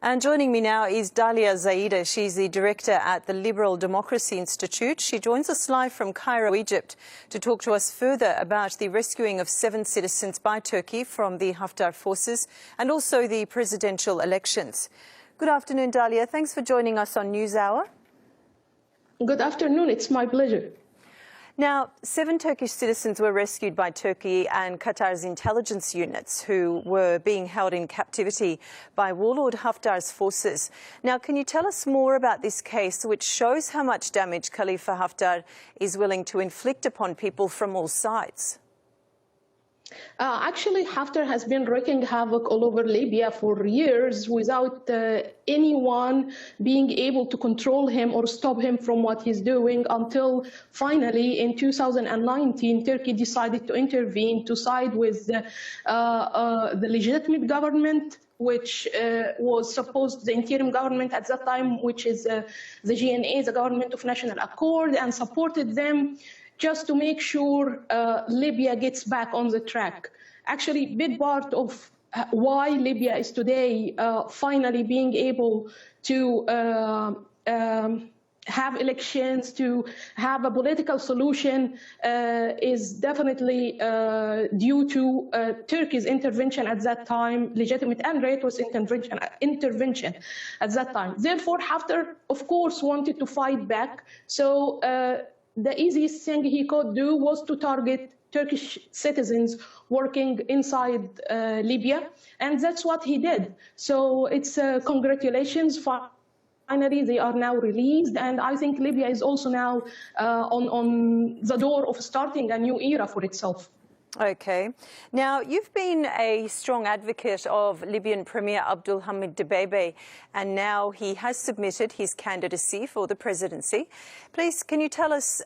And joining me now is Dalia Zaida. She's the director at the Liberal Democracy Institute. She joins us live from Cairo, Egypt, to talk to us further about the rescuing of 7 citizens by Turkey from the Haftar forces and also the presidential elections. Good afternoon, Dalia. Thanks for joining us on NewsHour. Good afternoon. It's my pleasure. Now, 7 Turkish citizens were rescued by Turkey and Qatar's intelligence units who were being held in captivity by warlord Haftar's forces. Now, can you tell us more about this case, which shows how much damage Khalifa Haftar is willing to inflict upon people from all sides? Actually, Haftar has been wreaking havoc all over Libya for years without anyone being able to control him or stop him from what he's doing until finally in 2019, Turkey decided to intervene to side with the legitimate government, which was supposed the interim government at that time, which is the GNA, the Government of National Accord, and supported them just to make sure Libya gets back on the track. Actually, big part of why Libya is today finally being able to have elections, to have a political solution, is definitely due to Turkey's intervention at that time, legitimate and righteous intervention at that time. Therefore, Haftar, of course, wanted to fight back. So the easiest thing he could do was to target Turkish citizens working inside Libya, and that's what he did. So it's congratulations. Finally, they are now released, and I think Libya is also now on the door of starting a new era for itself. OK. Now, you've been a strong advocate of Libyan Premier Abdulhamid Dbeibeh, and now he has submitted his candidacy for the presidency. Please, can you tell us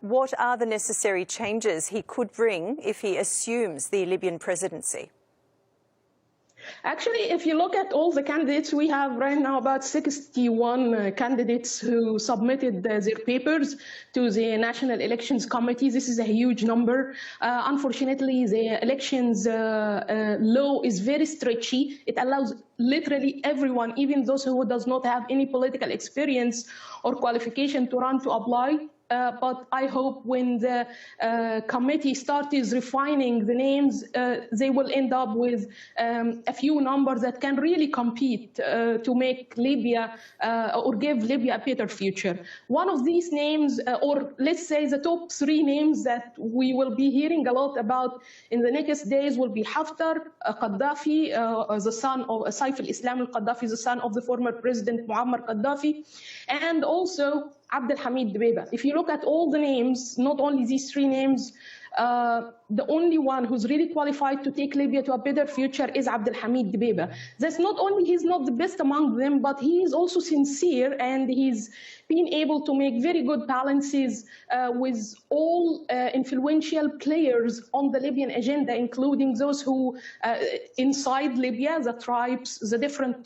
what are the necessary changes he could bring if he assumes the Libyan presidency? Actually, if you look at all the candidates, we have right now about 61 candidates who submitted their papers to the National Elections Committee. This is a huge number. Unfortunately, the elections law is very stretchy. It allows literally everyone, even those who does not have any political experience or qualification to run, to apply. But I hope when the committee starts refining the names, they will end up with a few numbers that can really compete to make Libya or give Libya a better future. One of these names, or let's say the top 3 names that we will be hearing a lot about in the next days, will be Haftar, Gaddafi, the son of Saif al-Islam al-Gaddafi, the son of the former president Muammar Gaddafi, and also Abdulhamid Dbeibeh. If you look at all the names, not only these 3 names, the only one who's really qualified to take Libya to a better future is Abdulhamid Dbeibeh. That's not only he's not the best among them, but he is also sincere, and he's been able to make very good balances with all influential players on the Libyan agenda, including those who inside Libya, the tribes, the different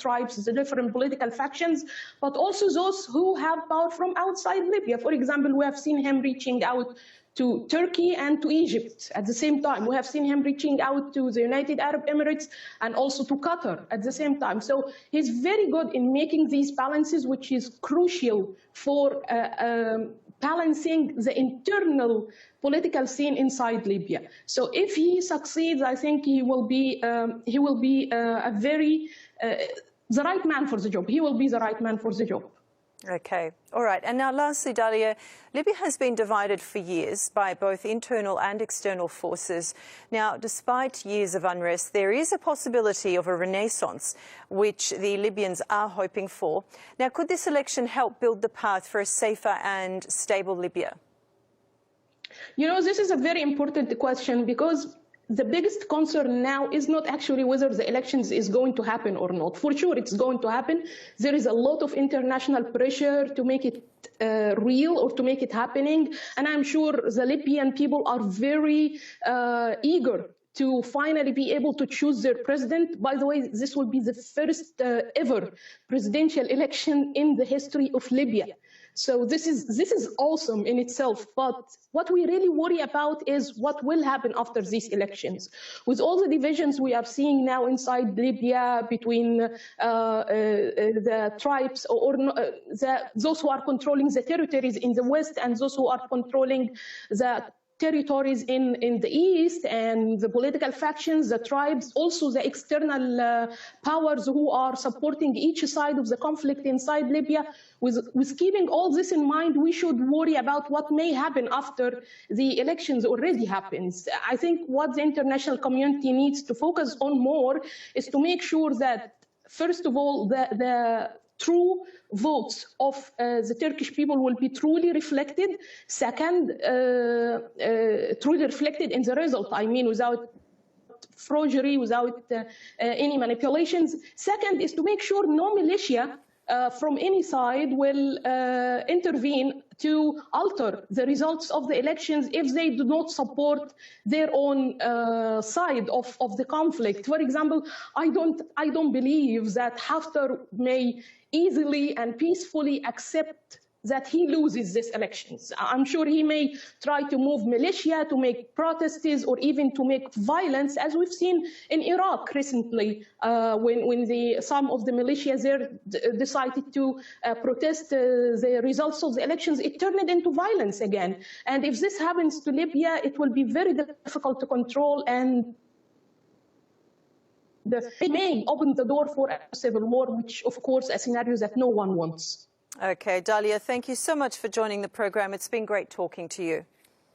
political factions, but also those who have power from outside Libya. For example, we have seen him reaching out to Turkey and to Egypt at the same time. We have seen him reaching out to the United Arab Emirates and also to Qatar at the same time. So he's very good in making these balances, which is crucial for balancing the internal political scene inside Libya. So if he succeeds, I think he will be a very the right man for the job. He will be the right man for the job. OK. All right. And now, lastly, Dalia, Libya has been divided for years by both internal and external forces. Now, despite years of unrest, there is a possibility of a renaissance, which the Libyans are hoping for. Now, could this election help build the path for a safer and stable Libya? You know, this is a very important question, because the biggest concern now is not actually whether the elections is going to happen or not. For sure, it's going to happen. There is a lot of international pressure to make it real or to make it happening. And I'm sure the Libyan people are very eager to finally be able to choose their president. By the way, this will be the first ever presidential election in the history of Libya. So this is awesome in itself. But what we really worry about is what will happen after these elections. With all the divisions we are seeing now inside Libya between the tribes or those who are controlling the territories in the west and those who are controlling the territories in the east, and the political factions, the tribes, also the external powers who are supporting each side of the conflict inside Libya. With keeping all this in mind, we should worry about what may happen after the elections already happens. I think what the international community needs to focus on more is to make sure that, first of all, the true votes of the Turkish people will be truly reflected. Second, truly reflected in the result, I mean, without forgery, without any manipulations. Second is to make sure no militia from any side will intervene to alter the results of the elections if they do not support their own side of the conflict. For example, I don't believe that Haftar may easily and peacefully accept that he loses these elections. I'm sure he may try to move militia, to make protests, or even to make violence, as we've seen in Iraq recently, when some of the militia there decided to protest the results of the elections. It turned it into violence again. And if this happens to Libya, it will be very difficult to control, and it may open the door for a civil war, which, of course, a scenario that no one wants. Okay, Dalia, thank you so much for joining the program. It's been great talking to you.